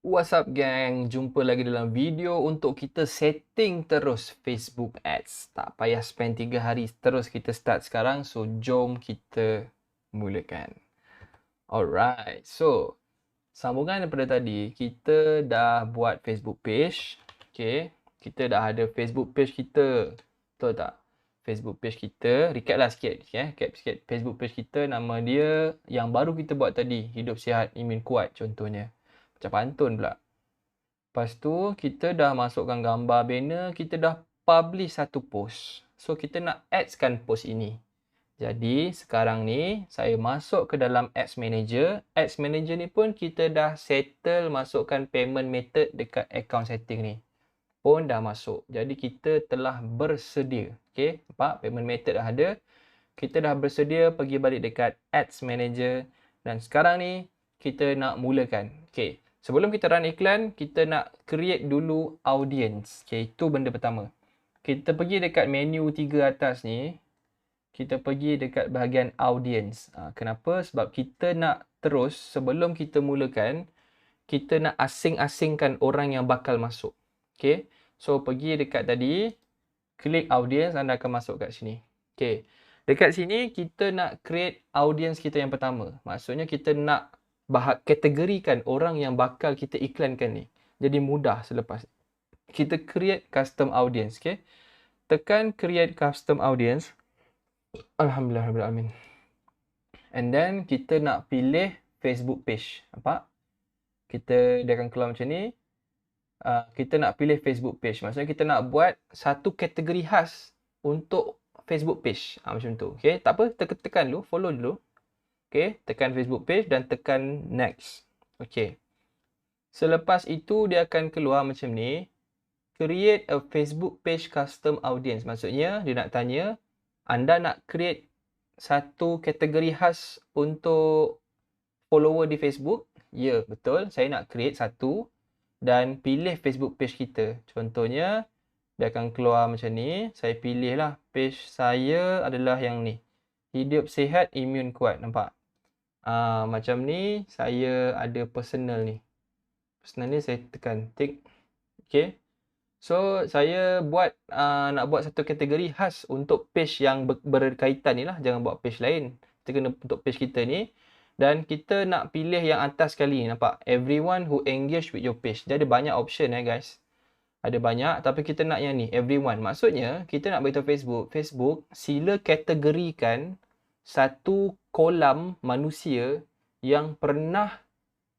What's up gang? Jumpa lagi dalam video untuk kita setting terus Facebook Ads. Tak payah spend 3 hari, terus kita start sekarang. So, jom kita mulakan. Alright, so sambungan daripada tadi, kita dah buat Facebook page. Okay, kita dah ada Facebook page kita. Betul tak? Facebook page kita, recap lah sikit. Recap sikit. Facebook page kita, nama dia yang baru kita buat tadi. Hidup sihat, imun kuat contohnya. Macam pantun pula. Lepas tu, kita dah masukkan gambar banner, kita dah publish satu post. So, kita nak adskan post ini. Jadi, sekarang ni, saya masuk ke dalam Ads Manager. Ads Manager ni pun kita dah settle masukkan payment method dekat account setting ni. Pun dah masuk. Jadi, kita telah bersedia. Okay, nampak? Payment method dah ada. Kita dah bersedia pergi balik dekat Ads Manager. Dan sekarang ni, kita nak mulakan. Okay. Sebelum kita run iklan, kita nak create dulu audience. Okay, itu benda pertama. Kita pergi dekat menu 3 atas ni. Kita pergi dekat bahagian audience. Kenapa? Sebab kita nak terus, sebelum kita mulakan, kita nak asing-asingkan orang yang bakal masuk. Okay. So, pergi dekat tadi. Klik audience, anda akan masuk kat sini. Okay. Dekat sini, kita nak create audience kita yang pertama. Maksudnya, kita nak kategorikan orang yang bakal kita iklankan ni. Jadi mudah selepas. Kita create custom audience. Okay. Tekan create custom audience. Alhamdulillahirrahmanirrahim. And then kita nak pilih Facebook page. Nampak? Dia akan keluar macam ni. Kita nak pilih Facebook page. Maksudnya kita nak buat satu kategori khas untuk Facebook page. Macam tu. Okay. Tak apa. Tekan dulu. Follow dulu. Okay, tekan Facebook page dan tekan next. Okay. Selepas itu dia akan keluar macam ni. Create a Facebook page custom audience. Maksudnya dia nak tanya, anda nak create satu kategori khas untuk follower di Facebook? Ya, betul. Saya nak create satu dan pilih Facebook page kita. Contohnya, dia akan keluar macam ni. Saya pilihlah page saya adalah yang ni. Hidup sihat, imun kuat. Nampak? Macam ni, saya ada personal ni. Personal ni saya tekan tick. Okay. So, saya nak buat satu kategori khas untuk page yang berkaitan ni lah. Jangan buat page lain. Kita kena untuk page kita ni. Dan kita nak pilih yang atas sekali. Nampak? Everyone who engage with your page. Dia ada banyak option guys. Ada banyak. Tapi kita nak yang ni. Everyone. Maksudnya, kita nak beritahu Facebook. Facebook, sila kategorikan satu kolam manusia yang pernah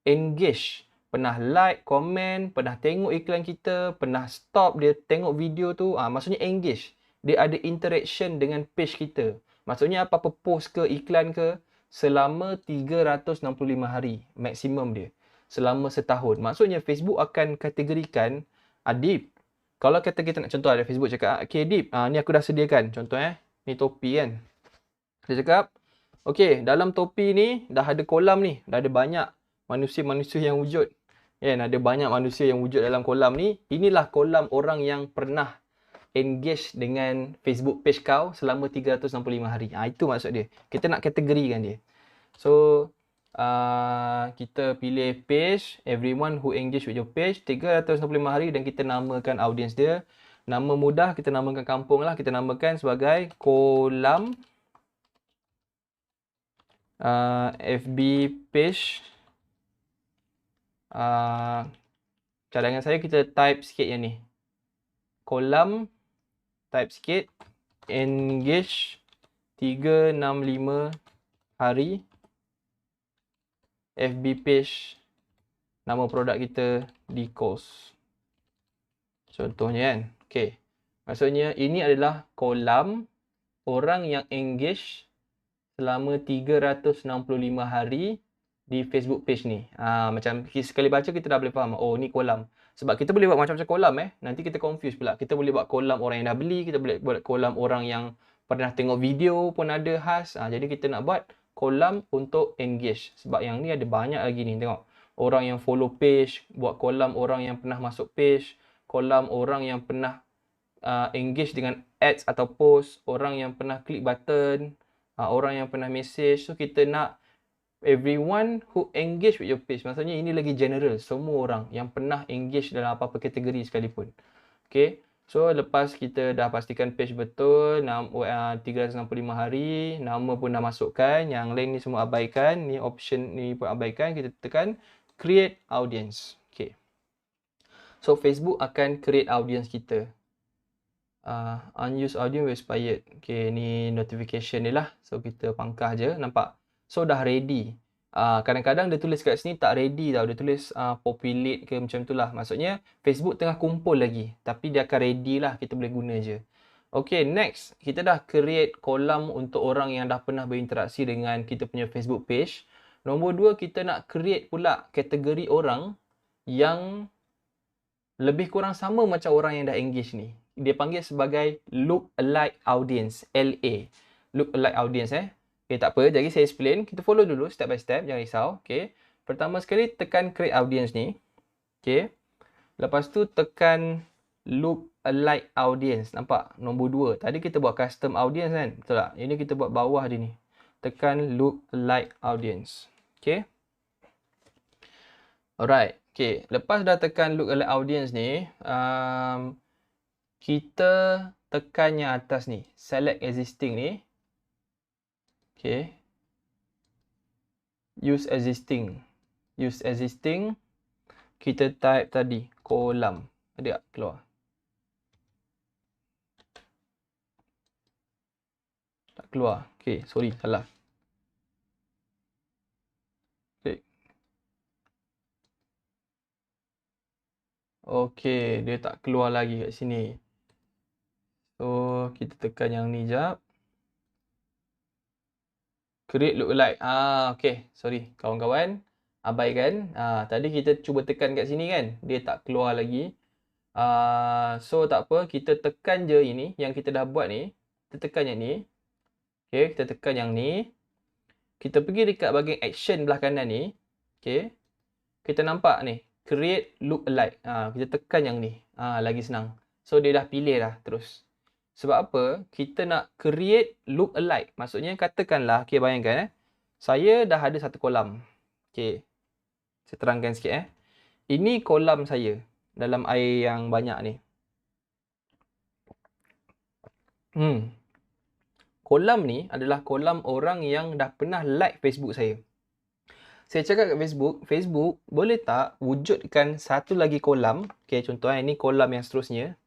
engage, pernah like, komen, pernah tengok iklan kita, pernah stop dia tengok video tu. Maksudnya engage. Dia ada interaction dengan page kita. Maksudnya apa-apa post ke, iklan ke, selama 365 hari maksimum dia. Selama setahun. Maksudnya Facebook akan kategorikan, Dip, kalau kata kita nak contoh ada Facebook cakap, okay Dip, ni aku dah sediakan. Contoh ni topi kan. Dia cakap, okey, dalam topi ni dah ada kolam ni. Dah ada banyak manusia-manusia yang wujud. Ada banyak manusia yang wujud dalam kolam ni. Inilah kolam orang yang pernah engage dengan Facebook page kau selama 365 hari. Itu maksud dia. Kita nak kategorikan dia. So, kita pilih page, everyone who engage with your page, 365 hari dan kita namakan audience dia. Nama mudah, kita namakan kampung lah. Kita namakan sebagai kolam FB page. Cadangan saya kita type sikit yang ni. Kolam, type sikit, engage 365 hari. FB page, nama produk kita Decos. Contohnya kan. Okay. Maksudnya ini adalah kolam orang yang engage selama 365 hari di Facebook page ni. Macam sekali baca kita dah boleh faham. Oh, ni kolam. Sebab kita boleh buat macam-macam kolam Nanti kita confuse pula. Kita boleh buat kolam orang yang dah beli. Kita boleh buat kolam orang yang pernah tengok video pun ada khas. Jadi kita nak buat kolam untuk engage. Sebab yang ni ada banyak lagi ni. Tengok. Orang yang follow page. Buat kolam orang yang pernah masuk page. Kolam orang yang pernah engage dengan ads atau post. Orang yang pernah klik button. Orang yang pernah message. So, kita nak everyone who engage with your page. Maksudnya ini lagi general, semua orang yang pernah engage dalam apa-apa kategori sekalipun. Okay, so lepas kita dah pastikan page betul, 365 hari, nama pun dah masukkan, yang lain ni semua abaikan, ni option ni pun abaikan, kita tekan create audience. Okay, so Facebook akan create audience kita. Unused audience will expired. Okay, ni notification ni lah. So kita pangkah je, nampak? So dah ready. Kadang-kadang dia tulis kat sini tak ready tau. Dia tulis populate ke macam tu lah. Maksudnya Facebook tengah kumpul lagi. Tapi dia akan ready lah. Kita boleh guna je. Okay, next. Kita dah create kolam untuk orang yang dah pernah berinteraksi dengan kita punya Facebook page. Nombor 2, kita nak create pula kategori orang yang lebih kurang sama macam orang yang dah engage ni. Dia panggil sebagai look-alike audience, LA. Look-alike audience Okay, tak apa. Jadi saya explain. Kita follow dulu step by step. Jangan risau. Okay. Pertama sekali tekan create audience ni. Okay. Lepas tu tekan look-alike audience. Nampak? Nombor 2. Tadi kita buat custom audience kan? Betul tak? Ini kita buat bawah dia ni. Tekan look-alike audience. Okay. Alright. Okay, lepas dah tekan look-alike audience ni, kita tekan yang atas ni, select existing ni. Okay. Use existing. Use existing. Kita type tadi, kolam. Ada tak keluar? Tak keluar. Okay, sorry, salah. Okey, dia tak keluar lagi kat sini. So, kita tekan yang ni jap. Create lookalike. Okey. Sorry, kawan-kawan. Abaikan. Tadi kita cuba tekan kat sini kan. Dia tak keluar lagi. So, tak apa. Kita tekan je ini. Yang kita dah buat ni. Kita tekan yang ni. Okey, kita tekan yang ni. Kita pergi dekat bahagian action belah kanan ni. Okey. Kita nampak ni. Create lookalike. Kita tekan yang ni. Lagi senang. So, dia dah pilih dah terus. Sebab apa? Kita nak create lookalike. Maksudnya, katakanlah, okay, bayangkan saya dah ada satu kolam. Okay. Saya terangkan sikit Ini kolam saya dalam air yang banyak ni. Kolam ni adalah kolam orang yang dah pernah like Facebook saya. Saya cakap kat Facebook boleh tak wujudkan satu lagi kolam. Okay, contoh ini kolam yang seterusnya.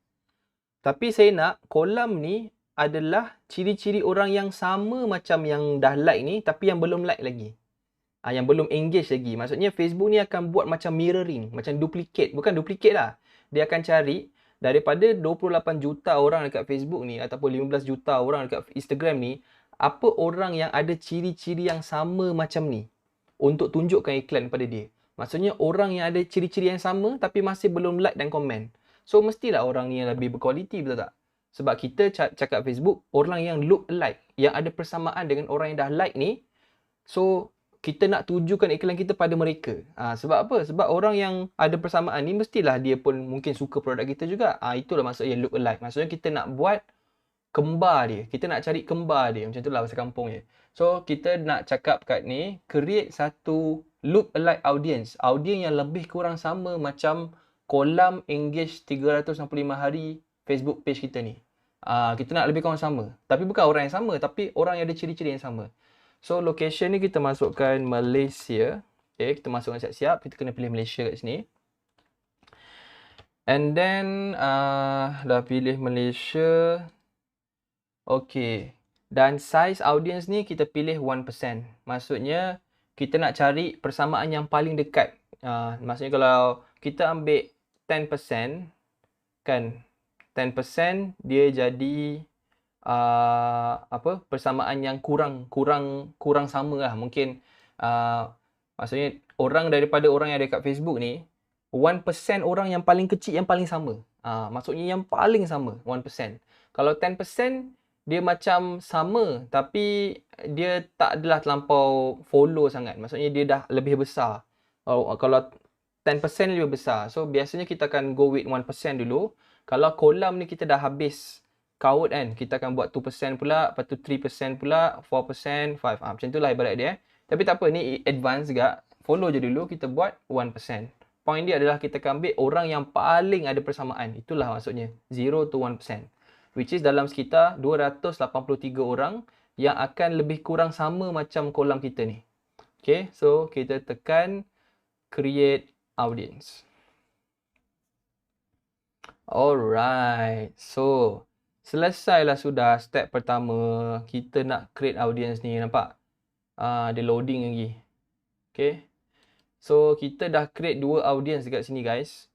Tapi saya nak kolam ni adalah ciri-ciri orang yang sama macam yang dah like ni, tapi yang belum like lagi. Yang belum engage lagi. Maksudnya Facebook ni akan buat macam mirroring, macam duplicate. Bukan duplicate lah. Dia akan cari daripada 28 juta orang dekat Facebook ni, ataupun 15 juta orang dekat Instagram ni, apa orang yang ada ciri-ciri yang sama macam ni, untuk tunjukkan iklan pada dia. Maksudnya orang yang ada ciri-ciri yang sama tapi masih belum like dan komen. So mestilah orang ni yang lebih berkualiti, betul tak? Sebab kita cakap Facebook, orang yang look alike, yang ada persamaan dengan orang yang dah like ni. So kita nak tujukan iklan kita pada mereka. Sebab apa? Sebab orang yang ada persamaan ni mestilah dia pun mungkin suka produk kita juga. Itulah maksudnya look alike. Maksudnya kita nak buat kembar dia. Kita nak cari kembar dia. Macam itulah bahasa kampung je. So, kita nak cakap kat ni, create satu look-alike audience. Audience yang lebih kurang sama macam kolam engage 365 hari Facebook page kita ni. Kita nak lebih kurang sama. Tapi bukan orang yang sama, tapi orang yang ada ciri-ciri yang sama. So, location ni kita masukkan Malaysia. Okay, kita masukkan siap-siap. Kita kena pilih Malaysia kat sini. And then, dah pilih Malaysia. Okay. Dan size audience ni kita pilih 1%. Maksudnya kita nak cari persamaan yang paling dekat. Maksudnya kalau kita ambil 10%, kan, 10% dia jadi persamaan yang kurang sama lah. Mungkin maksudnya orang daripada orang yang ada kat Facebook ni, 1% orang yang paling kecil yang paling sama. Maksudnya yang paling sama 1%. Kalau 10% dia macam sama tapi dia tak adalah terlampau follow sangat. Maksudnya dia dah lebih besar. Kalau 10% lebih besar. So biasanya kita akan go with 1% dulu. Kalau kolam ni kita dah habis count kan, kita akan buat 2% pula, lepas tu 3% pula, 4%, 5%. Macam itulah ibarat dia. Tapi tak apa, ni advance juga. Follow je dulu, kita buat 1%. Point dia adalah kita akan ambil orang yang paling ada persamaan. Itulah maksudnya, 0 to 1%. Which is dalam sekitar 283 orang yang akan lebih kurang sama macam kolam kita ni. Okay, so kita tekan create audience. Alright, so selesailah sudah step pertama. Kita nak create audience ni, nampak? Dia loading lagi. Okay, so kita dah create 2 audience dekat sini guys.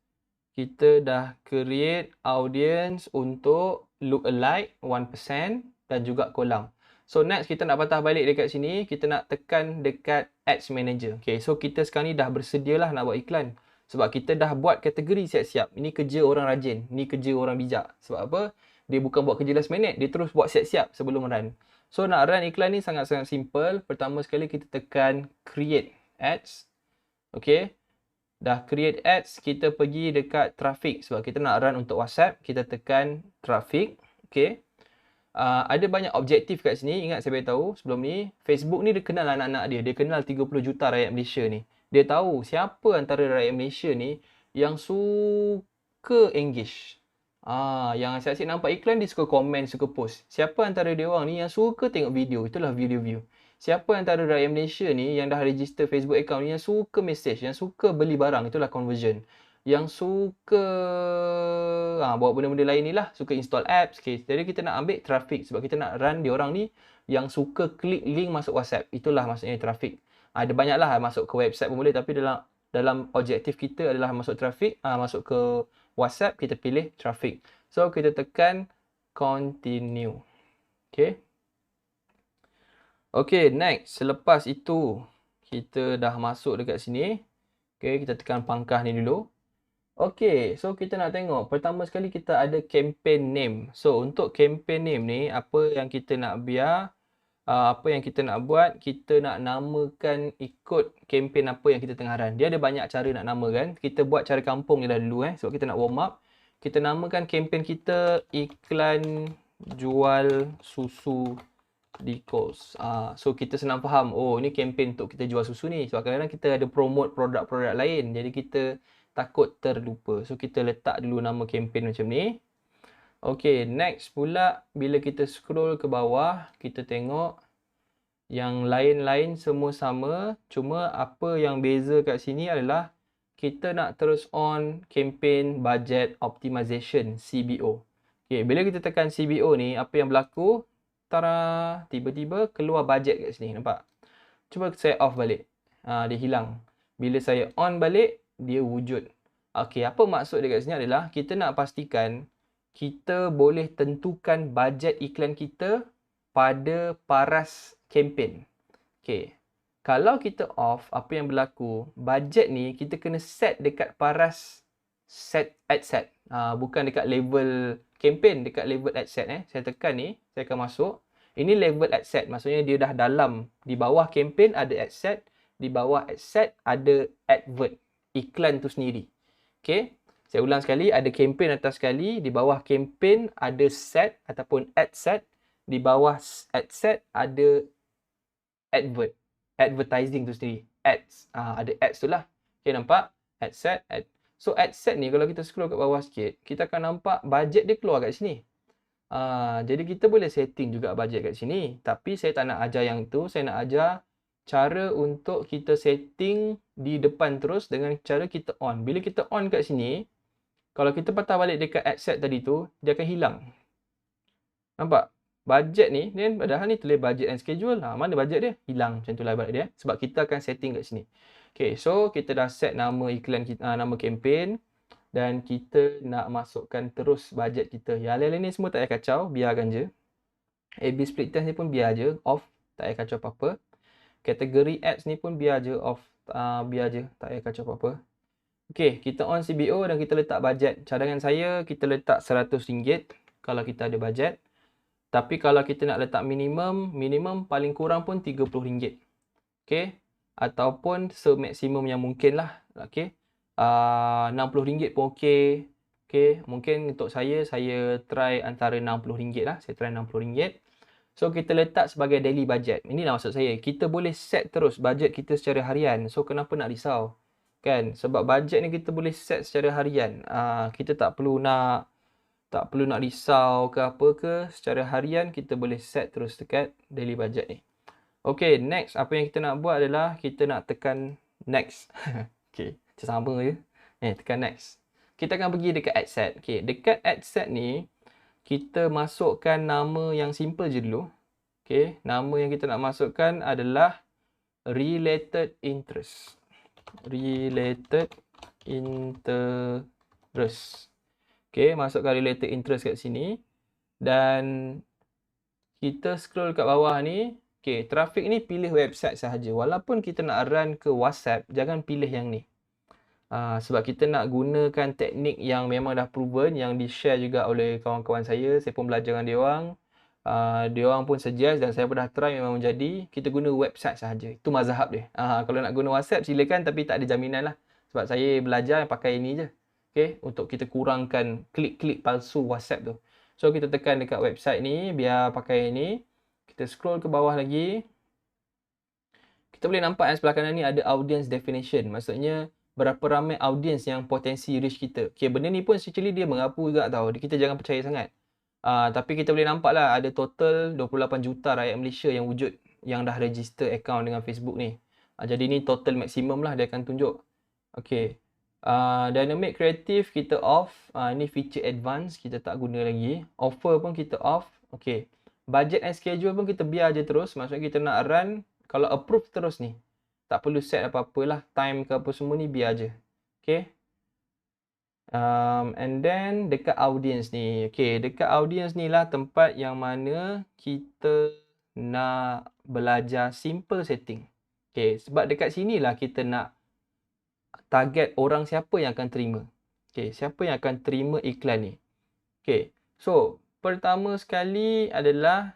Kita dah create audience untuk lookalike 1% dan juga kolam. So next kita nak patah balik dekat sini, kita nak tekan dekat Ads Manager. Okay, so kita sekarang ni dah bersedialah nak buat iklan. Sebab kita dah buat kategori siap-siap. Ini kerja orang rajin, ini kerja orang bijak. Sebab apa? Dia bukan buat kerja last minute, dia terus buat siap-siap sebelum run. So nak run iklan ni sangat-sangat simple. Pertama sekali kita tekan create ads. Okay, dah create ads, kita pergi dekat traffic. Sebab kita nak run untuk WhatsApp, kita tekan traffic. Okay, ada banyak objektif kat sini. Ingat saya beritahu sebelum ni, Facebook ni dia kenal anak-anak dia. Dia kenal 30 juta rakyat Malaysia ni. Dia tahu siapa antara rakyat Malaysia ni yang suka engage. Yang asyik-asyik nampak iklan, dia suka komen, suka post. Siapa antara dia orang ni yang suka tengok video? Itulah video view. Siapa antara rakyat Malaysia ni yang dah register Facebook account ni yang suka message, yang suka beli barang? Itulah conversion. Yang suka buat benda-benda lain ni lah, suka install apps. Okay, jadi kita nak ambil traffic sebab kita nak run dia orang ni yang suka klik link masuk WhatsApp. Itulah maksudnya traffic. Ada banyak lah masuk ke website pun boleh, tapi dalam objektif kita adalah masuk traffic, masuk ke WhatsApp, kita pilih traffic. So kita tekan continue. Okay. Okay, next. Selepas itu kita dah masuk dekat sini. Okay, kita tekan pangkah ni dulu. Okay, so kita nak tengok. Pertama sekali kita ada campaign name. So untuk campaign name ni, apa yang kita nak biar, apa yang kita nak buat, kita nak namakan ikut campaign apa yang kita tengah run. Dia ada banyak cara nak namakan. Kita buat cara kampung ni dah dulu sebab kita nak warm up. Kita namakan campaign kita iklan jual susu di Coles. So kita senang faham, oh ni campaign untuk kita jual susu ni. Sebab kadang-kadang kita ada promote produk-produk lain. Jadi kita takut terlupa. So kita letak dulu nama campaign macam ni. Okay, next pula bila kita scroll ke bawah, kita tengok yang lain-lain semua sama. Cuma apa yang beza kat sini adalah kita nak terus on campaign budget optimization, CBO. Okay, bila kita tekan CBO ni, apa yang berlaku? Tara, tiba-tiba keluar budget kat sini, nampak? Cuba saya off balik. Dia hilang. Bila saya on balik, dia wujud. Okey, apa maksud dia kat sini adalah kita nak pastikan kita boleh tentukan bajet iklan kita pada paras campaign. Okey. Kalau kita off, apa yang berlaku? Bajet ni kita kena set dekat paras ad set. Bukan dekat level campaign, dekat level ad set. Saya tekan ni, saya akan masuk. Ini level ad set. Maksudnya dia dah dalam. Di bawah campaign ada ad set. Di bawah ad set ada advert. Iklan tu sendiri. Okay. Saya ulang sekali. Ada campaign atas sekali. Di bawah campaign ada set ataupun ad set. Di bawah ad set ada advert. Advertising tu sendiri. Ads. Ada ads tu lah. Okay, nampak? Ad set. So ad set ni kalau kita scroll kat bawah sikit, kita akan nampak bajet dia keluar kat sini. Jadi kita boleh setting juga bajet kat sini. Tapi saya tak nak ajar yang tu. Saya nak ajar cara untuk kita setting di depan terus dengan cara kita on. Bila kita on kat sini, kalau kita patah balik dekat ad set tadi tu, dia akan hilang. Nampak? Bajet ni, padahal ni tulis budget and schedule. Mana bajet dia? Hilang macam tu lah ibarat dia. Sebab kita akan setting kat sini. Okay, so kita dah set nama iklan kita, nama campaign. Dan kita nak masukkan terus bajet kita. Yang lain-lain ni semua tak payah kacau, biarkan je. AB split test ni pun biar je, off. Tak payah kacau apa-apa. Kategori ads ni pun biar je off, biar je, tak payah kacau apa-apa. Okay, kita on CBO dan kita letak bajet. Cadangan saya, kita letak RM100 kalau kita ada bajet. Tapi kalau kita nak letak minimum paling kurang pun RM30. Okay, ataupun semaksimum yang mungkin lah. Okay, RM60 pun okay. Okay, mungkin untuk saya try antara RM60 lah. Saya try RM60. So kita letak sebagai daily budget. Inilah maksud saya. Kita boleh set terus budget kita secara harian. So kenapa nak risau? Kan? Sebab budget ni kita boleh set secara harian. Kita tak perlu nak risau ke apa ke. Secara harian kita boleh set terus dekat daily budget ni. Okay, next apa yang kita nak buat adalah kita nak tekan next. Okay, macam sama je. Tekan next. Kita akan pergi dekat add set. Okay, dekat add set ni kita masukkan nama yang simple je dulu. Okay, nama yang kita nak masukkan adalah related interest. Related interest. Okay, masukkan related interest kat sini. Dan kita scroll kat bawah ni. Okay, traffic ni pilih website sahaja. Walaupun kita nak run ke WhatsApp, jangan pilih yang ni. Sebab kita nak gunakan teknik yang memang dah proven, yang di-share juga oleh kawan-kawan saya. Saya pun belajar dengan diorang. Diorang pun suggest dan saya pun dah try memang menjadi. Kita guna website sahaja. Itu mazhab dia. Kalau nak guna WhatsApp silakan, tapi tak ada jaminan lah. Sebab saya belajar pakai ini je. Okay, untuk kita kurangkan klik-klik palsu WhatsApp tu. So kita tekan dekat website ni, biar pakai ini. Kita scroll ke bawah lagi. Kita boleh nampak sebelah kanan ni ada audience definition. Maksudnya berapa ramai audience yang potensi reach kita. Okay, benda ni pun actually dia mengapu juga tau. Kita jangan percaya sangat. Tapi kita boleh nampak lah ada total 28 juta rakyat Malaysia yang wujud, yang dah register account dengan Facebook ni. Jadi ni total maksimum lah dia akan tunjuk. Okay. Dynamic creative kita off. Ni feature advance kita tak guna lagi. Offer pun kita off. Okay. Budget and schedule pun kita biar je terus. Maksudnya kita nak run, kalau approve terus ni. Tak perlu set apa-apalah. Time ke apa semua ni biar je. Okay. And then dekat audience ni. Okay, dekat audience ni lah tempat yang mana kita nak belajar simple setting. Okay, sebab dekat sini lah kita nak target orang siapa yang akan terima. Okay, siapa yang akan terima iklan ni. Okay, so pertama sekali adalah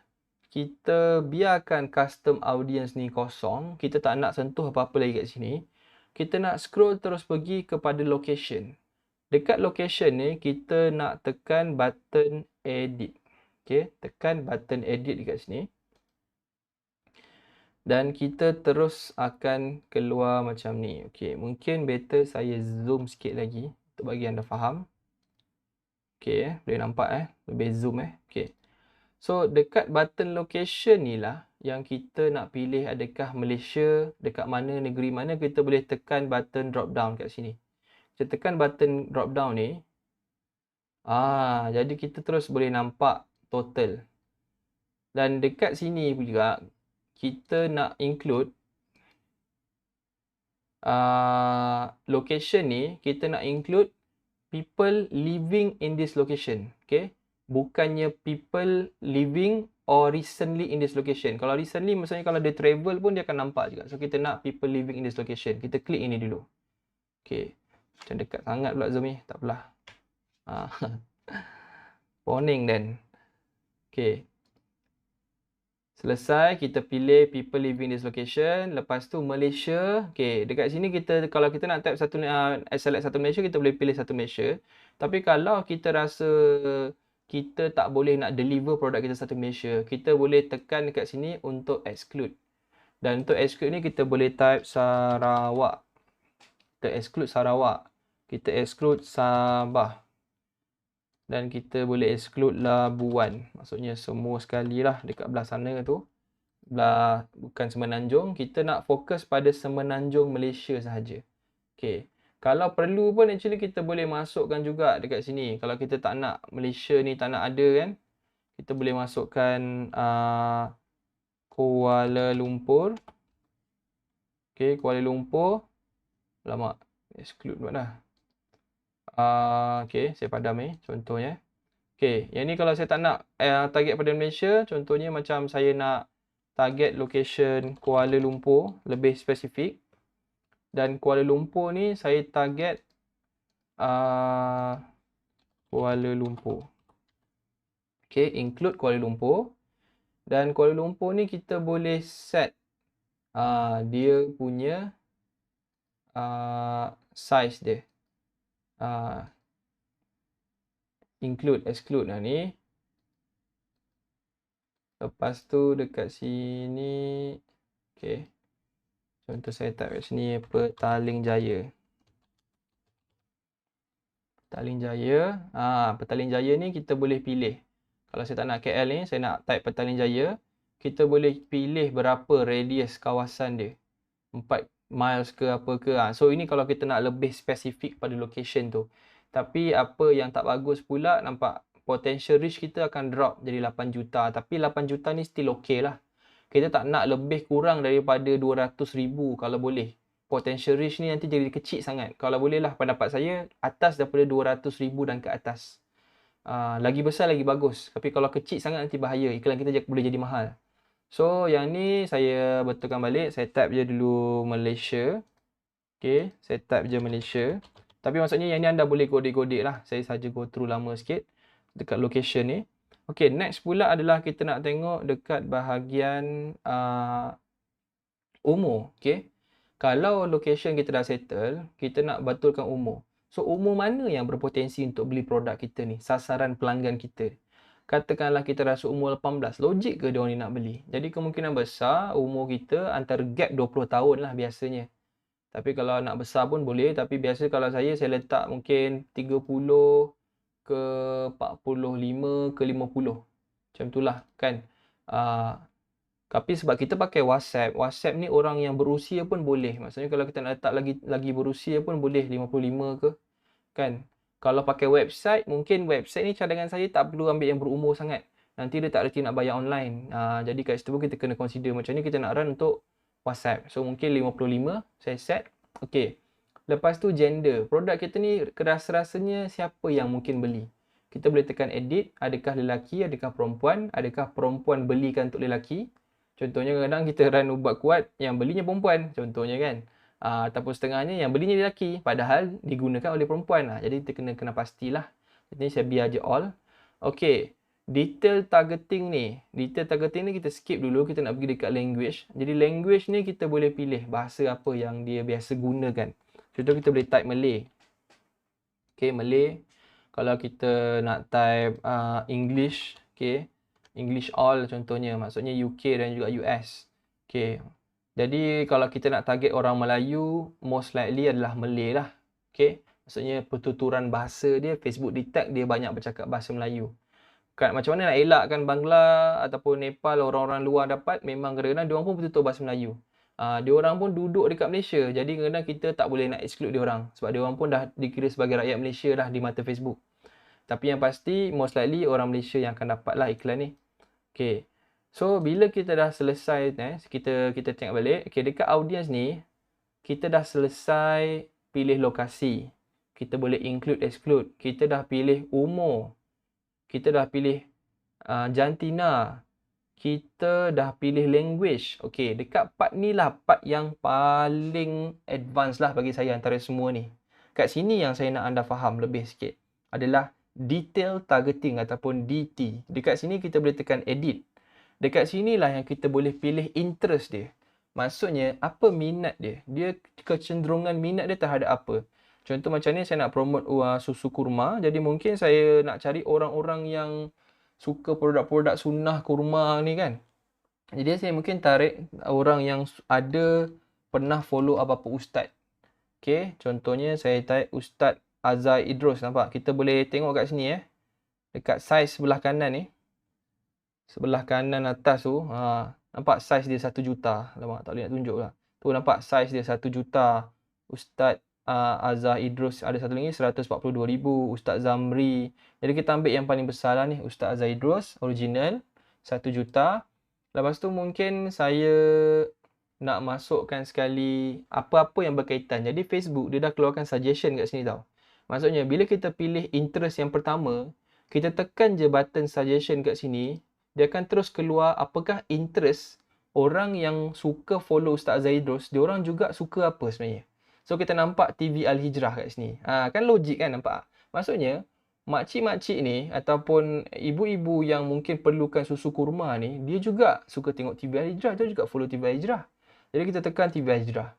kita biarkan custom audience ni kosong. Kita tak nak sentuh apa-apa lagi kat sini. Kita nak scroll terus pergi kepada location. Dekat location ni, kita nak tekan button edit. Okay, tekan button edit dekat sini. Dan kita terus akan keluar macam ni. Okay, mungkin better saya zoom sikit lagi untuk bagi anda faham. Okay, boleh nampak lebih zoom Okay. So, dekat button location ni lah yang kita nak pilih adakah Malaysia, dekat mana, negeri mana, kita boleh tekan button drop down kat sini. Kita tekan button drop down ni. Jadi kita terus boleh nampak total. Dan dekat sini juga kita nak include location ni, kita nak include people living in this location. Okay. Bukannya people living or recently in this location. Kalau recently maksudnya kalau dia travel pun dia akan nampak juga. So kita nak people living in this location. Kita klik ini dulu. Okay. Macam dekat sangat pula zoom ni. Tak apalah. Warning then. Okay. Selesai, kita pilih people living in this location. Lepas tu Malaysia. Okay, dekat sini kita, kalau kita nak type select satu Malaysia, kita boleh pilih satu Malaysia. Tapi kalau kita rasa kita tak boleh nak deliver produk kita satu Malaysia, kita boleh tekan dekat sini untuk exclude. Dan untuk exclude ni kita boleh type Sarawak. Kita exclude Sarawak. Kita exclude Sabah. Dan kita boleh exclude Labuan. Maksudnya semua sekali lah dekat belah sana tu. Bukan Semenanjung. Kita nak fokus pada Semenanjung Malaysia sahaja. Okay. Kalau perlu pun actually kita boleh masukkan juga dekat sini. Kalau kita tak nak Malaysia ni tak nak ada kan. Kita boleh masukkan Kuala Lumpur. Okay, Kuala Lumpur. Lama. Exclude buat dah. Okay, saya padam ni contohnya. Okay, yang ni kalau saya tak nak target pada Malaysia. Contohnya macam saya nak target location Kuala Lumpur. Lebih spesifik. Dan Kuala Lumpur ni saya target Kuala Lumpur. Okay, include Kuala Lumpur. Dan Kuala Lumpur ni kita boleh set dia punya size dia. Include, exclude lah ni. Lepas tu dekat sini, okey. Contoh saya type kat sini Petaling Jaya. Petaling Jaya. Petaling Jaya ni kita boleh pilih. Kalau saya tak nak KL ni, saya nak type Petaling Jaya. Kita boleh pilih berapa radius kawasan dia. 4 miles ke apa ke. So ini kalau kita nak lebih spesifik pada location tu. Tapi apa yang tak bagus pula, nampak potential reach kita akan drop jadi 8 juta. Tapi 8 juta ni still okay lah. Kita tak nak lebih kurang daripada 200,000 kalau boleh. Potential reach ni nanti jadi kecil sangat. Kalau boleh lah, pendapat saya atas daripada 200,000 dan ke atas. Lagi besar lagi bagus. Tapi kalau kecil sangat nanti bahaya. Iklan kita boleh jadi mahal. So yang ni saya betulkan balik. Saya type je dulu Malaysia. Okay, saya type je Malaysia. Tapi maksudnya yang ni anda boleh godek-godek lah. Saya saja go through lama sikit dekat location ni. Okay, next pula adalah kita nak tengok dekat bahagian umur. Okay, kalau location kita dah settle, kita nak betulkan umur. So umur mana yang berpotensi untuk beli produk kita ni? Sasaran pelanggan kita. Katakanlah kita rasa umur 18, logik ke dia orang ni nak beli? Jadi kemungkinan besar umur kita antara gap 20 tahun lah biasanya. Tapi kalau nak besar pun boleh, tapi biasa kalau saya letak mungkin 30 ke 45 ke 50. Macam itulah kan. Tapi sebab kita pakai WhatsApp, WhatsApp ni orang yang berusia pun boleh. Maksudnya kalau kita nak letak lagi berusia pun boleh 55 ke. Kan? Kalau pakai website, mungkin website ni cadangan saya tak perlu ambil yang berumur sangat. Nanti dia tak reti nak bayar online. Jadi kat situ pun kita kena consider. Macam ni kita nak run untuk WhatsApp. So mungkin 55 saya set. Okay. Lepas tu gender. Produk kita ni rasa-rasanya siapa yang mungkin beli. Kita boleh tekan edit. Adakah lelaki, adakah perempuan. Adakah perempuan belikan untuk lelaki. Contohnya kadang-kadang kita run ubat kuat yang belinya perempuan. Contohnya kan. Ataupun setengahnya yang belinya lelaki. Padahal digunakan oleh perempuan. Jadi kita kena pastilah. Jadi saya biar je all. Okay. Detail targeting ni. Detail targeting ni kita skip dulu. Kita nak pergi dekat language. Jadi language ni kita boleh pilih bahasa apa yang dia biasa gunakan. Contoh kita boleh type Malay. Okay, Malay. Kalau kita nak type English. Okay. English all contohnya. Maksudnya UK dan juga US. Okay. Jadi kalau kita nak target orang Melayu, most likely adalah Malay lah. Okay. Maksudnya pertuturan bahasa dia, Facebook detect dia banyak bercakap bahasa Melayu. Macam mana nak elakkan Bangla ataupun Nepal, orang-orang luar dapat, memang kadang-kadang diorang pun bertutur bahasa Melayu. Diorang pun duduk dekat Malaysia. Jadi kadang-kadang kita tak boleh nak exclude diorang. Sebab diorang pun dah dikira sebagai rakyat Malaysia dah di mata Facebook. Tapi yang pasti, most likely orang Malaysia yang akan dapat lah iklan ni. Okay. So, bila kita dah selesai, kita tengok balik. Okay, dekat audience ni, kita dah selesai pilih lokasi. Kita boleh include, exclude. Kita dah pilih umur. Kita dah pilih jantina. Kita dah pilih language. Okay, dekat part ni lah part yang paling advance lah bagi saya antara semua ni. Kat sini yang saya nak anda faham lebih sikit adalah detail targeting ataupun DT. Dekat sini kita boleh tekan edit. Dekat sini lah yang kita boleh pilih interest dia. Maksudnya, apa minat dia? Dia kecenderungan minat dia terhadap apa? Contoh macam ni, saya nak promote susu kurma. Jadi mungkin saya nak cari orang-orang yang suka produk-produk sunnah kurma ni kan. Jadi saya mungkin tarik orang yang ada pernah follow apa-apa ustaz. Okay, contohnya saya tarik Ustaz Azhar Idrus. Nampak? Kita boleh tengok kat sini dekat saiz sebelah kanan ni. Sebelah kanan atas tu. Nampak saiz dia 1 juta. Nampak? Tak boleh nak tunjuk lah. Tu nampak saiz dia 1 juta. Ustaz Azhar Idrus ada satu lagi 142,000. Ustaz Zamri. Jadi kita ambil yang paling besar lah ni. Ustaz Azhar Idrus. Original. 1 juta. Lepas tu mungkin saya nak masukkan sekali apa-apa yang berkaitan. Jadi Facebook dia dah keluarkan suggestion kat sini tau. Maksudnya bila kita pilih interest yang pertama, kita tekan je button suggestion kat sini, dia akan terus keluar apakah interest orang yang suka follow Ustaz Azhar Idrus, dia orang juga suka apa sebenarnya. So kita nampak TV Al-Hijrah kat sini. Kan logik kan nampak? Maksudnya makcik-makcik ni ataupun ibu-ibu yang mungkin perlukan susu kurma ni, dia juga suka tengok TV Al-Hijrah, dia juga follow TV Al-Hijrah. Jadi kita tekan TV Al-Hijrah.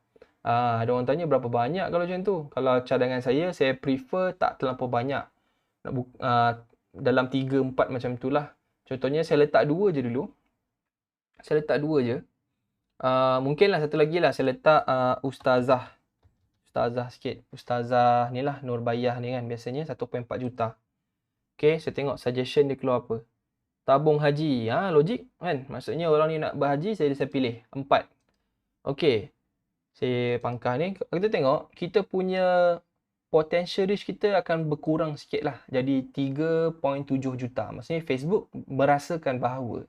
Ada orang tanya berapa banyak kalau macam tu. Kalau cadangan saya prefer tak terlampau banyak. Dalam 3-4 macam itulah. Contohnya saya letak 2 je dulu. Saya letak 2 je. Mungkinlah satu lagi lah saya letak ustazah. Ustazah sikit. Ustazah ni lah, Nurbayah ni kan. Biasanya 1.4 juta. Okay, saya tengok suggestion dia keluar apa. Tabung haji. Logik kan. Maksudnya orang ni nak berhaji, saya pilih 4. Okay. Saya pangkah ni. Kita tengok, kita punya potential reach kita akan berkurang sikit lah. Jadi 3.7 juta. Maksudnya Facebook merasakan bahawa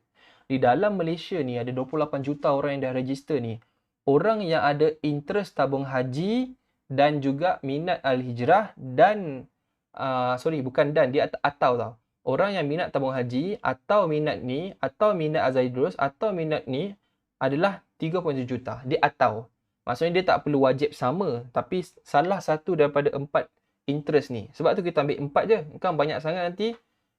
di dalam Malaysia ni ada 28 juta orang yang dah register ni. Orang yang ada interest tabung haji dan juga minat Al-Hijrah dan bukan dan, dia atau tau. Orang yang minat tabung haji atau minat ni atau minat Azaidrus atau minat ni adalah 3.7 juta. Dia atau. Maksudnya dia tak perlu wajib sama, tapi salah satu daripada 4 interest ni. Sebab tu kita ambil 4 je. Kan banyak sangat nanti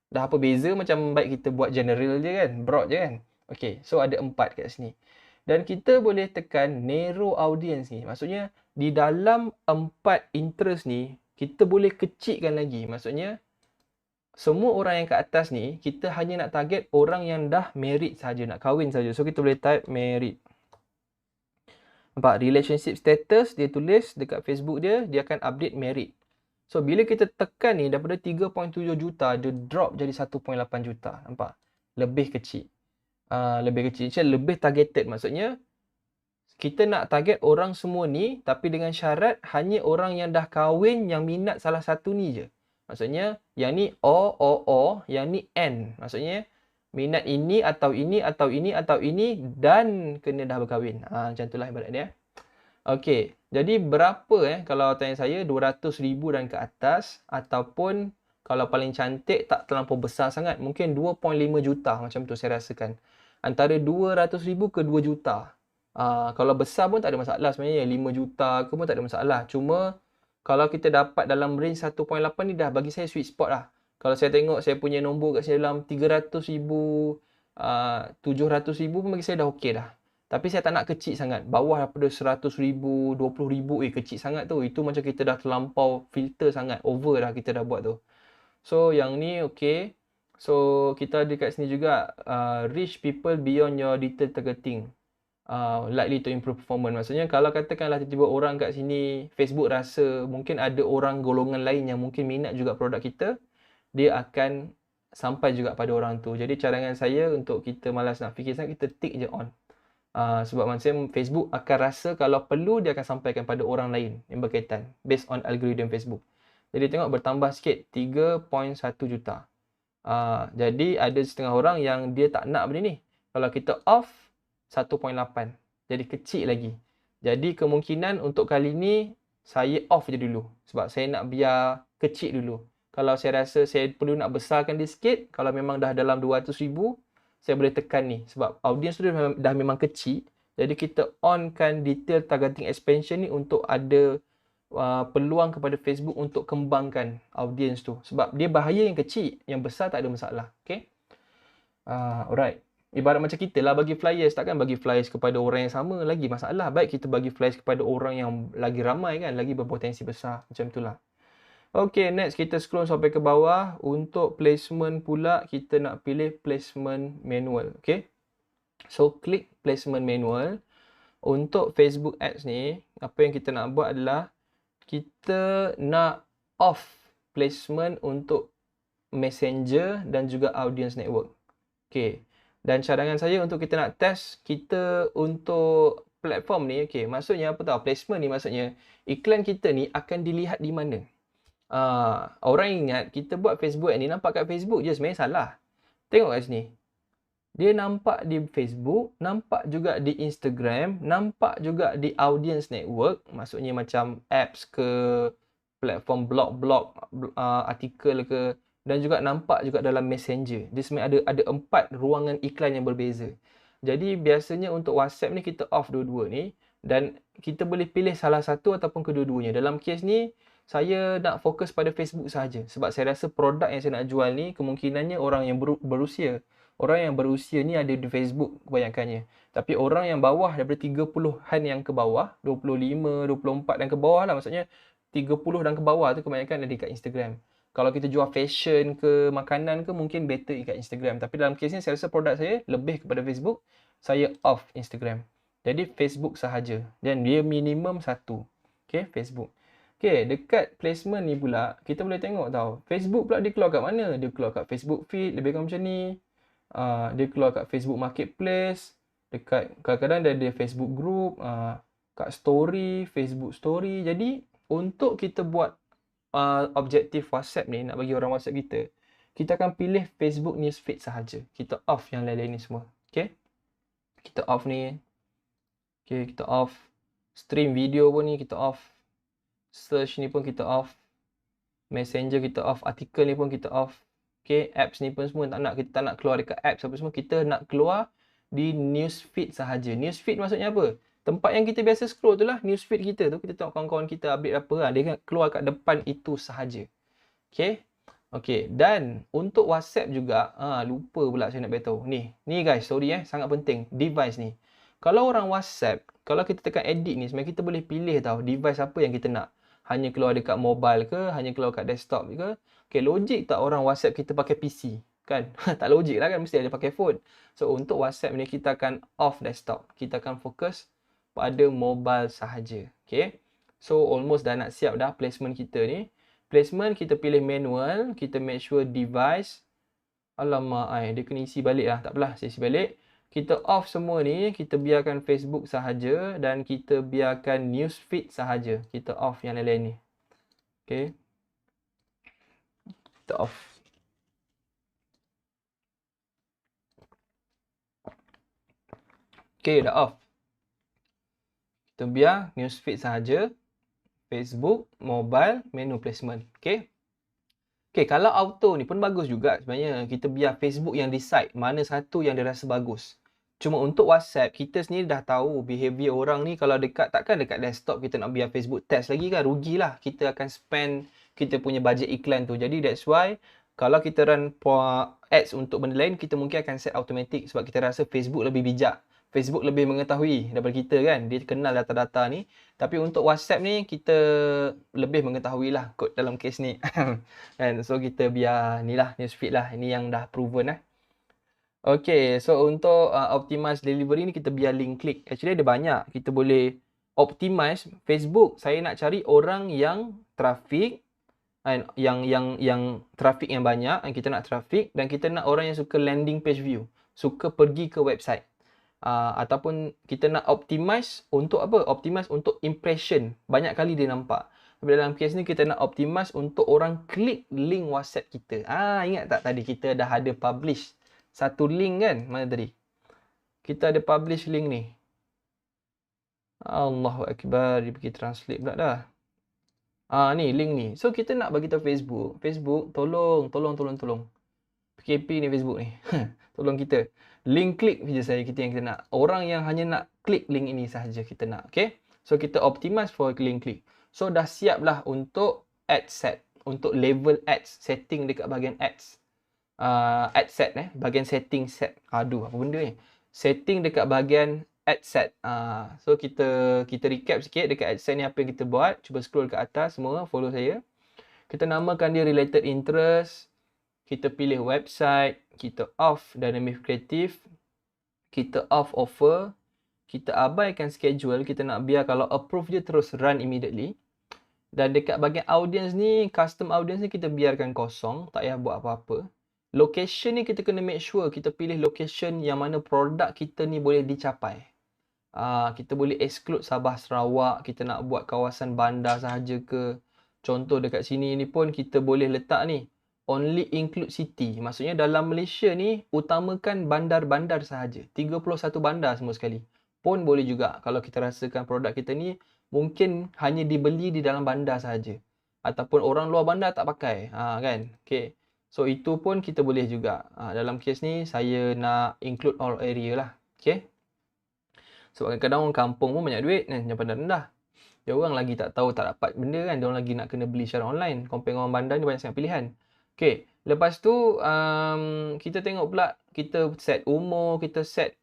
dah apa beza, macam baik kita buat general je kan, broad je kan. Okay, so ada 4 kat sini. Dan kita boleh tekan narrow audience ni. Maksudnya di dalam 4 interest ni, kita boleh kecilkan lagi. Maksudnya semua orang yang kat atas ni, kita hanya nak target orang yang dah married saja, nak kahwin saja. So kita boleh type married. Nampak relationship status dia tulis dekat Facebook dia akan update married. So bila kita tekan ni daripada 3.7 juta, dia drop jadi 1.8 juta. Nampak? Lebih kecil. Lebih kecil. Macam lebih targeted. Maksudnya kita nak target orang semua ni, tapi dengan syarat hanya orang yang dah kahwin yang minat salah satu ni je. Maksudnya yang ni O, yang ni N. Maksudnya minat ini atau ini atau ini atau ini dan kena dah berkahwin. Macam itulah ibarat dia. Okey, jadi berapa kalau tanya saya 200,000 dan ke atas, ataupun kalau paling cantik tak terlampau besar sangat, mungkin 2.5 juta macam tu saya rasakan. Antara 200,000 ke 2 juta. Kalau besar pun tak ada masalah sebenarnya, 5 juta ke pun tak ada masalah. Cuma kalau kita dapat dalam range 1.8 ni dah bagi saya sweet spot lah. Kalau saya tengok saya punya nombor kat sini dalam 300,000, 700,000 pun bagi saya dah okey dah. Tapi saya tak nak kecil sangat. Bawah daripada 100,000, 20,000, kecil sangat tu. Itu macam kita dah terlampau filter sangat. Over dah kita dah buat tu. So yang ni okey. So kita ada kat sini juga reach people beyond your detail targeting. Likely to improve performance. Maksudnya kalau katakanlah tiba-tiba orang kat sini Facebook rasa mungkin ada orang golongan lain yang mungkin minat juga produk kita, dia akan sampai juga pada orang tu. Jadi cadangan saya untuk kita malas nak fikir sangat, kita tick je on. Sebab macam Facebook akan rasa kalau perlu dia akan sampaikan pada orang lain yang berkaitan based on algorithm Facebook. Jadi tengok bertambah sikit 3.1 juta. Jadi ada setengah orang yang dia tak nak benda ni. Kalau kita off 1.8, jadi kecil lagi. Jadi kemungkinan untuk kali ni saya off je dulu sebab saya nak biar kecil dulu. Kalau saya rasa saya perlu nak besarkan dia sikit, kalau memang dah dalam 200,000, saya boleh tekan ni. Sebab audience tu dah memang kecil. Jadi kita onkan detail targeting expansion ni untuk ada peluang kepada Facebook untuk kembangkan audience tu. Sebab dia bahaya yang kecil, yang besar tak ada masalah. Okay? Alright. Ibarat macam kita lah bagi flyers. Takkan bagi flyers kepada orang yang sama lagi masalah. Baik kita bagi flyers kepada orang yang lagi ramai kan, lagi berpotensi besar. Macam itulah. Okay, next kita scroll sampai ke bawah. Untuk placement pula, kita nak pilih placement manual. Okay. So, klik placement manual. Untuk Facebook Ads ni, apa yang kita nak buat adalah kita nak off placement untuk Messenger dan juga Audience Network. Okay. Dan cadangan saya untuk kita nak test kita untuk platform ni. Okay, maksudnya apa tahu? Placement ni maksudnya iklan kita ni akan dilihat di mana? Orang ingat kita buat Facebook ni nampak kat Facebook je, sebenarnya salah. Tengok kat sini. Dia nampak di Facebook, nampak juga di Instagram, nampak juga di Audience Network. Maksudnya macam apps ke, platform blog, artikel ke, dan juga nampak juga dalam Messenger. Dia sebenarnya ada 4 ruangan iklan yang berbeza. Jadi biasanya untuk WhatsApp ni kita off dua-dua ni dan kita boleh pilih salah satu ataupun kedua-duanya. Dalam kes ni saya nak fokus pada Facebook sahaja sebab saya rasa produk yang saya nak jual ni kemungkinannya orang yang berusia. Orang yang berusia ni ada di Facebook kebanyakannya. Tapi orang yang bawah daripada 30-an yang ke bawah, 25, 24 dan ke bawah lah, maksudnya 30 dan ke bawah tu kebanyakan ada dekat Instagram. Kalau kita jual fashion ke makanan ke mungkin better kat Instagram. Tapi dalam kes ni saya rasa produk saya lebih kepada Facebook. Saya off Instagram. Jadi Facebook sahaja. Dan dia minimum 1. Okay, Facebook. Okay, dekat placement ni pula, kita boleh tengok tau. Facebook pula dia keluar kat mana? Dia keluar kat Facebook feed, lebih kurang macam ni. Dia keluar kat Facebook Marketplace. Dekat kadang-kadang dia ada Facebook group. Kat story, Facebook story. Jadi, untuk kita buat objektif WhatsApp ni, nak bagi orang WhatsApp kita, kita akan pilih Facebook newsfeed sahaja. Kita off yang lain-lain ni semua. Okay? Kita off ni. Okay, kita off. Stream video pun ni kita off. Search ni pun kita off. Messenger kita off. Artikel ni pun kita off. Okay, apps ni pun semua kita tak nak keluar dekat apps apa semua. Kita nak keluar di newsfeed sahaja. Newsfeed maksudnya apa? Tempat yang kita biasa scroll tu lah newsfeed kita tu. Kita tengok kawan-kawan kita update apa. Dia keluar kat depan itu sahaja. Okay. Okay. Dan untuk WhatsApp juga. Lupa pula saya nak beritahu. Ni guys, sorry sangat penting. Device ni. Kalau orang WhatsApp, kalau kita tekan edit ni, sebenarnya kita boleh pilih tau device apa yang kita nak. Hanya keluar dekat mobile ke, hanya keluar kat desktop ke. Okay, logik tak orang WhatsApp kita pakai PC? Kan? Tak logik lah kan, mesti ada pakai phone. So, untuk WhatsApp ni kita akan off desktop. Kita akan fokus pada mobile sahaja. Okay? So, almost dah nak siap dah placement kita ni. Placement kita pilih manual, kita make sure device. Alamak, dia kena isi balik lah. Tak apalah, saya isi balik. Kita off semua ni, kita biarkan Facebook sahaja dan kita biarkan newsfeed sahaja. Kita off yang lain-lain ni. Okay. Kita off. Okay, dah off. Kita biar newsfeed sahaja. Facebook, mobile, menu placement. Okay. Okay, kalau auto ni pun bagus juga sebenarnya. Kita biar Facebook yang decide mana satu yang dia rasa bagus. Cuma untuk WhatsApp, kita sendiri dah tahu behavior orang ni kalau takkan dekat desktop kita nak biar Facebook test lagi kan, rugilah. Kita akan spend kita punya budget iklan tu. Jadi that's why kalau kita run ads untuk benda lain, kita mungkin akan set automatic sebab kita rasa Facebook lebih bijak. Facebook lebih mengetahui daripada kita kan, dia kenal data-data ni. Tapi untuk WhatsApp ni, kita lebih mengetahui lah kot dalam kes ni. And so kita biar ni lah, newsfeed lah. Ini yang dah proven lah. Okay, so untuk optimize delivery ni kita biar link click. Actually ada banyak. Kita boleh optimize Facebook. Saya nak cari orang yang traffic, yang traffic yang banyak, yang kita nak traffic, dan kita nak orang yang suka landing page view, suka pergi ke website. Ataupun kita nak optimize untuk apa? Optimize untuk impression. Banyak kali dia nampak. Tapi dalam kes ni kita nak optimize untuk orang klik link WhatsApp kita. Ingat tak tadi kita dah ada publish satu link kan? Mana tadi? Kita ada publish link ni. Allahu Akbar. Dia pergi translate pula dah. Ni link ni. So kita nak bagi tahu Facebook. Facebook tolong. PKP ni Facebook ni. Tolong kita. Link klik je saya kita yang kita nak. Orang yang hanya nak klik link ini sahaja kita nak. Okay. So kita optimize for link klik. So dah siap lah untuk ad set. Untuk level ads. Setting dekat bahagian ads. Ad set bahagian setting set. Aduh, apa benda ni? Setting dekat bahagian ad set. So kita recap sikit dekat ad set ni apa yang kita buat. Cuba scroll ke atas semua, follow saya. Kita namakan dia related interest. Kita pilih website, kita off dynamic creative. Kita off offer. Kita abaikan schedule, kita nak biar kalau approve je terus run immediately. Dan dekat bahagian audience ni, custom audience ni kita biarkan kosong, tak payah buat apa-apa. Location ni kita kena make sure kita pilih location yang mana produk kita ni boleh dicapai. Kita boleh exclude Sabah Sarawak, kita nak buat kawasan bandar sahaja ke. Contoh dekat sini ni pun kita boleh letak ni, only include city. Maksudnya dalam Malaysia ni utamakan bandar-bandar sahaja. 31 bandar semua sekali. Pun boleh juga kalau kita rasakan produk kita ni mungkin hanya dibeli di dalam bandar sahaja. Ataupun orang luar bandar tak pakai. Kan? Okay. So, itu pun kita boleh juga. Dalam kes ni, saya nak include all area lah. Okay. Sebab kadang-kadang orang kampung pun banyak duit. Yang bandar rendah. Dia orang lagi tak tahu, tak dapat benda kan. Dia orang lagi nak kena beli secara online. Compare orang bandar ni banyak sangat pilihan. Okay. Lepas tu, kita tengok pula. Kita set umur, kita set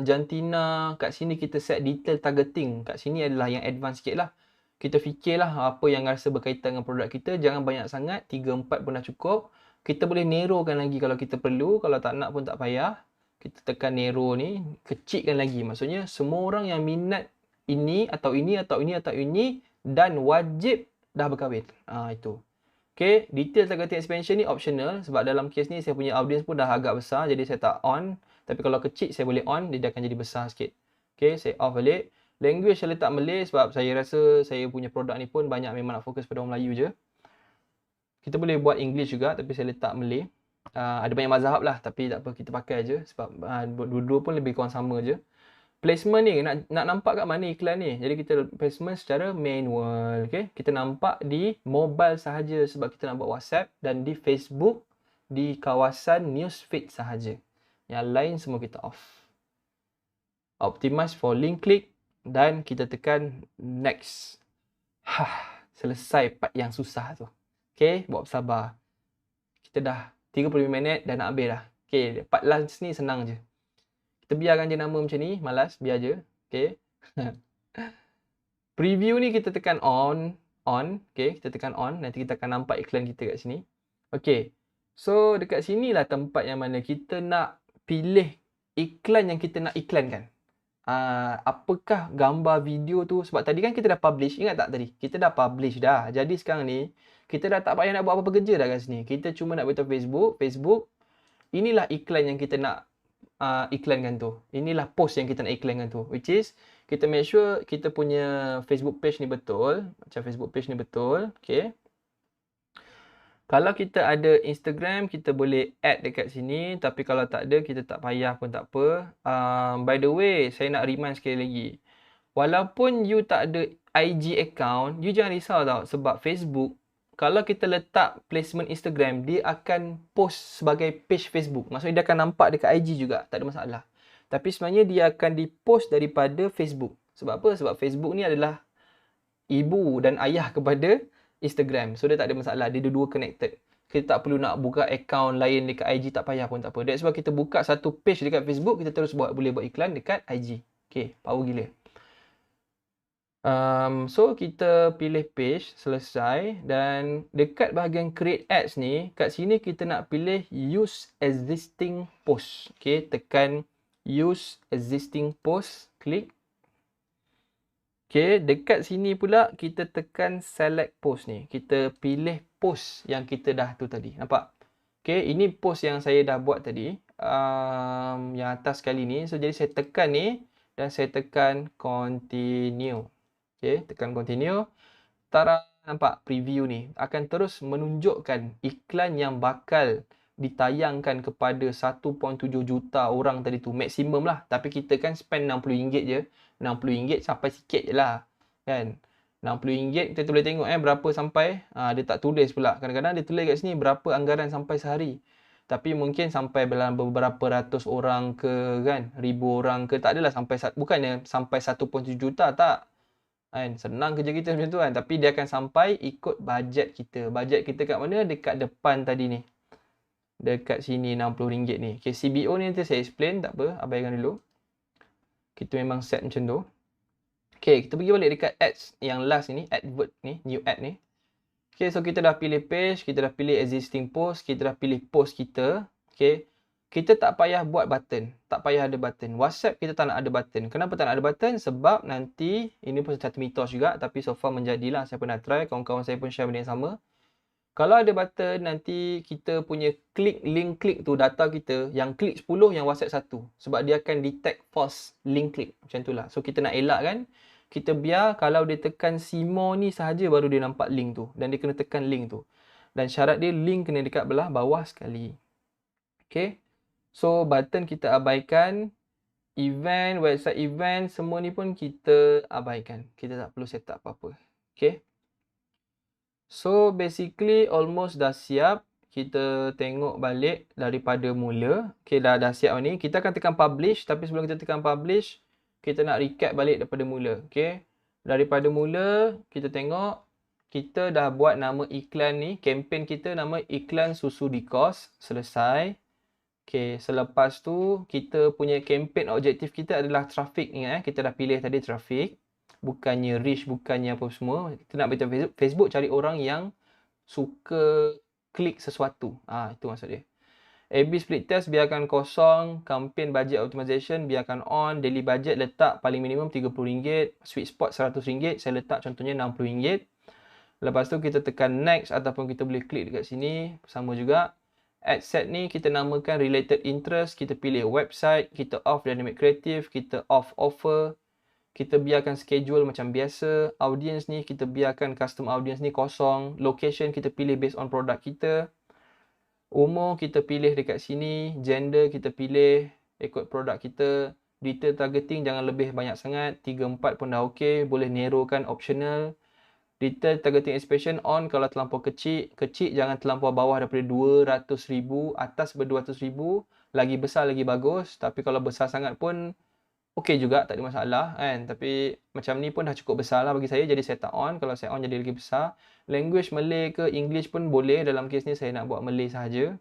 jantina. Kat sini kita set detail targeting. Kat sini adalah yang advance sikit lah. Kita fikirlah apa yang rasa berkaitan dengan produk kita. Jangan banyak sangat, 3-4 pun dah cukup. Kita boleh narrowkan lagi kalau kita perlu. Kalau tak nak pun tak payah. Kita tekan narrow ni, kecilkan lagi. Maksudnya semua orang yang minat ini atau ini atau ini atau ini dan wajib dah berkahwin. Itu. Okay, detail targeting expansion ni optional sebab dalam kes ni saya punya audience pun dah agak besar, jadi saya tak on. Tapi kalau kecil saya boleh on, dia akan jadi besar sikit. Okay, saya off balik. Language saya letak Malay sebab saya rasa saya punya produk ni pun banyak memang nak fokus pada orang Melayu je. Kita boleh buat English juga tapi saya letak Malay. Ada banyak mazhab lah tapi tak apa, kita pakai je sebab dua-dua pun lebih kurang sama je. Placement ni nak nampak kat mana iklan ni. Jadi kita placement secara manual, okay? Kita nampak di mobile sahaja sebab kita nak buat WhatsApp dan di Facebook di kawasan newsfeed sahaja. Yang lain semua kita off. Optimize for link click dan kita tekan next. Selesai part yang susah tu. Okay, buat bersabar. Kita dah 35 minit dah nak habis dah. Okay, part last ni senang je. Kita biarkan je nama macam ni, malas, biar je. Okay. Preview ni kita tekan on. Okay, kita tekan on. Nanti kita akan nampak iklan kita kat sini. Okay. So, dekat sini lah tempat yang mana kita nak pilih iklan yang kita nak iklankan. Apakah gambar video tu, sebab tadi kan kita dah publish, ingat tak tadi? Kita dah publish dah. Jadi sekarang ni, kita dah tak payah nak buat apa-apa kerja dah kat sini. Kita cuma nak beritahu Facebook, inilah iklan yang kita nak iklankan tu. Inilah post yang kita nak iklankan tu. Which is, kita make sure kita punya Facebook page ni betul. Macam Facebook page ni betul. Okay. Kalau kita ada Instagram, kita boleh add dekat sini. Tapi kalau tak ada, kita tak payah pun tak apa. By the way, saya nak remind sekali lagi. Walaupun you tak ada IG account, you jangan risau tau. Sebab Facebook, kalau kita letak placement Instagram, dia akan post sebagai page Facebook. Maksudnya dia akan nampak dekat IG juga. Tak ada masalah. Tapi sebenarnya dia akan dipost daripada Facebook. Sebab apa? Sebab Facebook ni adalah ibu dan ayah kepada Instagram. So, dia tak ada masalah. Dia dua-dua connected. Kita tak perlu nak buka account lain dekat IG. Tak payah pun tak apa. That's why kita buka satu page dekat Facebook. Kita terus boleh buat iklan dekat IG. Okay. Power gila. So, kita pilih page. Selesai. Dan dekat bahagian create ads ni. Kat sini kita nak pilih use existing post. Okay. Tekan use existing post. Klik. Okay, dekat sini pula kita tekan select post ni. Kita pilih post yang kita dah tu tadi. Nampak? Okay, ini post yang saya dah buat tadi. Yang atas sekali ni. So, jadi saya tekan ni dan saya tekan continue. Okay, tekan continue. Tara, nampak preview ni. Akan terus menunjukkan iklan yang bakal ditayangkan kepada 1.7 juta orang tadi tu. Maksimum lah. Tapi kita kan spend RM60 je. RM60 sampai sikit je lah. Kan? RM60 kita boleh tengok berapa sampai. Dia tak tulis pula. Kadang-kadang dia tulis kat sini berapa anggaran sampai sehari. Tapi mungkin sampai dalam beberapa ratus orang ke kan. Ribu orang ke. Tak adalah sampai. Bukannya sampai 1.7 juta. Tak. Kan? Senang kerja kita macam tu kan. Tapi dia akan sampai ikut bajet kita. Bajet kita kat mana? Dekat depan tadi ni. Dekat sini RM60 ni. Okay, CBO ni nanti saya explain. Tak apa. Abaikan dulu. Kita memang set macam tu. Okay, kita pergi balik dekat ads yang last ni. Advert ni. New ad ni. Okay, so kita dah pilih page. Kita dah pilih existing post. Kita dah pilih post kita. Okay. Kita tak payah buat button. Tak payah ada button. WhatsApp kita tak nak ada button. Kenapa tak nak ada button? Sebab nanti, ini pun satu mitos juga. Tapi so far menjadilah. Saya pernah try. Kawan-kawan saya pun share benda yang sama. Kalau ada button, nanti kita punya link klik tu data kita, yang klik 10, yang WhatsApp 1. Sebab dia akan detect false link klik. Macam tu lah. So, kita nak elak kan. Kita biar kalau dia tekan see more ni sahaja baru dia nampak link tu. Dan dia kena tekan link tu. Dan syarat dia link kena dekat belah bawah sekali. Okay. So, button kita abaikan. Event, website event, semua ni pun kita abaikan. Kita tak perlu set up apa-apa. Okay. So, basically almost dah siap. Kita tengok balik daripada mula. Okay, dah siap ni. Kita akan tekan publish. Tapi sebelum kita tekan publish, kita nak recap balik daripada mula. Okay. Daripada mula, kita tengok. Kita dah buat nama iklan ni. Campaign kita nama iklan susu di kos. Selesai. Okay, selepas tu, kita punya campaign objektif kita adalah traffic. Ingat kita dah pilih tadi traffic. bukannya reach, bukannya apa semua. Kita nak beritahu Facebook, Facebook cari orang yang suka klik sesuatu. Itu maksud dia. A/B split test biarkan kosong, campaign budget optimization biarkan on, daily budget letak paling minimum RM30, sweet spot RM100, saya letak contohnya RM60. Lepas tu kita tekan next ataupun kita boleh klik dekat sini, sama juga. Ad set ni kita namakan related interest, kita pilih website, kita off dynamic creative, kita off offer, kita biarkan schedule macam biasa. Audience ni kita biarkan custom audience ni kosong, location kita pilih based on produk kita. Umur kita pilih dekat sini, gender kita pilih ikut produk kita, detail targeting jangan lebih banyak sangat, 3-4 pun dah okey, boleh narrowkan optional. Detail targeting expansion on kalau terlampau kecil, jangan terlampau bawah daripada 200,000, atas daripada 200,000, lagi besar lagi bagus, tapi kalau besar sangat pun okey juga, tak ada masalah kan. Tapi macam ni pun dah cukup besar lah bagi saya, jadi saya tak on. Kalau saya on jadi lagi besar. Language Malay ke English pun boleh, dalam kes ni saya nak buat Malay sahaja.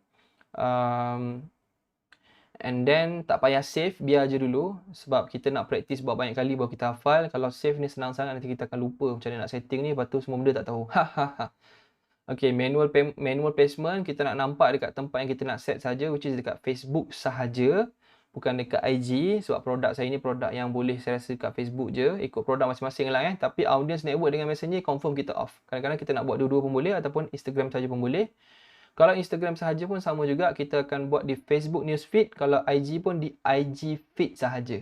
And then tak payah save, biar je dulu, sebab kita nak practice buat banyak kali baru kita hafal. Kalau save ni senang sangat, nanti kita akan lupa macam mana nak setting ni, lepas tu semua benda tak tahu. Okay, manual placement kita nak nampak dekat tempat yang kita nak set saja, which is dekat Facebook sahaja, bukan dekat IG, sebab produk saya ni produk yang boleh saya rasa dekat Facebook je, ikut produk masing-masing lah tapi audience network dengan messenger confirm kita off. Kadang-kadang kita nak buat dua-dua pun boleh, ataupun Instagram saja pun boleh. Kalau Instagram sahaja pun sama juga, kita akan buat di Facebook Newsfeed. Kalau IG pun di IG Feed sahaja.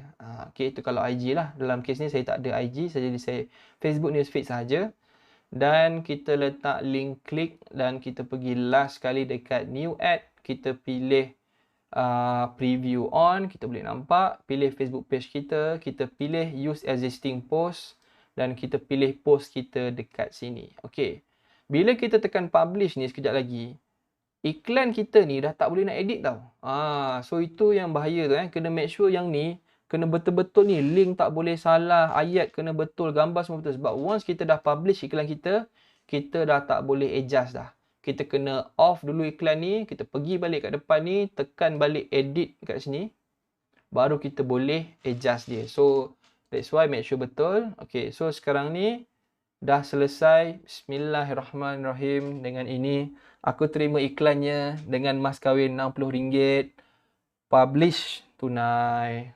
Okay, itu kalau IG lah. Dalam kes ni saya tak ada IG, jadi saya Facebook Newsfeed sahaja. Dan kita letak link klik dan kita pergi last sekali dekat New Ad. Kita pilih preview on, kita boleh nampak. Pilih Facebook page kita, kita pilih use existing post dan kita pilih post kita dekat sini. Okay, bila kita tekan publish ni sekejap lagi, iklan kita ni dah tak boleh nak edit tau. So itu yang bahaya tu kena make sure yang ni kena betul-betul ni, link tak boleh salah, ayat kena betul, gambar semua betul. Sebab once kita dah publish iklan kita, kita dah tak boleh adjust dah. Kita kena off dulu iklan ni, kita pergi balik kat depan ni, tekan balik edit kat sini, baru kita boleh adjust dia. So that's why make sure betul. Okay, so sekarang ni dah selesai. Bismillahirrahmanirrahim. Dengan ini aku terima iklannya dengan mas kahwin RM60. Publish tunai.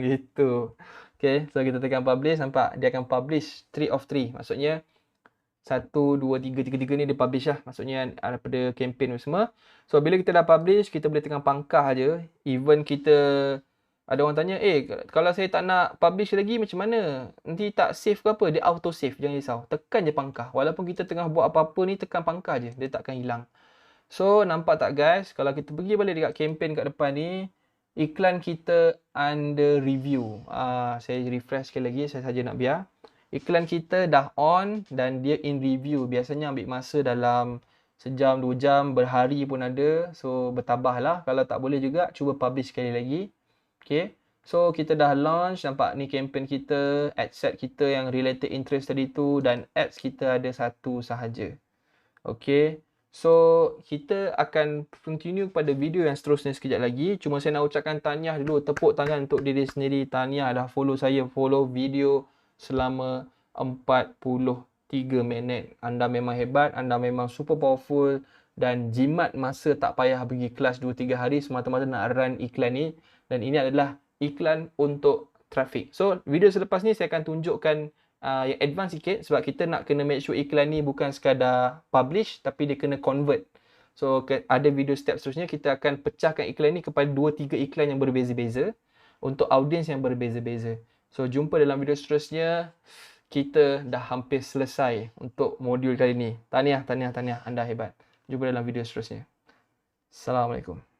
Gitu. Okay, so kita tekan publish, nampak dia akan publish 3 of 3. Maksudnya 1, 2, 3, 3 ni dia publish lah. Maksudnya daripada campaign semua. So bila kita dah publish, kita boleh tekan pangkah je. Even kita, ada orang tanya, kalau saya tak nak publish lagi macam mana? Nanti tak save ke apa? Dia auto save, jangan risau. Tekan je pangkah. Walaupun kita tengah buat apa-apa ni, tekan pangkah je. Dia takkan hilang. So, nampak tak guys? Kalau kita pergi balik dekat campaign kat depan ni, iklan kita under review. Saya refresh sekali lagi, saya saja nak biar. Iklan kita dah on dan dia in review. Biasanya ambil masa dalam sejam, 2 jam, berhari pun ada. So, bertabah lah. Kalau tak boleh juga, cuba publish sekali lagi. Okay, so kita dah launch, nampak ni campaign kita, ad set kita yang related interest tadi tu, dan ads kita ada satu sahaja. Okay, so kita akan continue pada video yang seterusnya sekejap lagi. Cuma saya nak ucapkan tahniah dulu, tepuk tangan untuk diri sendiri. Tahniah dah follow saya, follow video selama 43 minit. Anda memang hebat, anda memang super powerful dan jimat masa, tak payah pergi kelas 2-3 hari semata-mata nak run iklan ni. Dan ini adalah iklan untuk traffic. So, video selepas ni saya akan tunjukkan yang advance sikit, sebab kita nak kena make sure iklan ni bukan sekadar publish, tapi dia kena convert. So, ada video step seterusnya, kita akan pecahkan iklan ni kepada 2-3 iklan yang berbeza-beza untuk audience yang berbeza-beza. So, jumpa dalam video seterusnya. Kita dah hampir selesai untuk modul kali ni. Tahniah, anda hebat. Jumpa dalam video seterusnya. Assalamualaikum.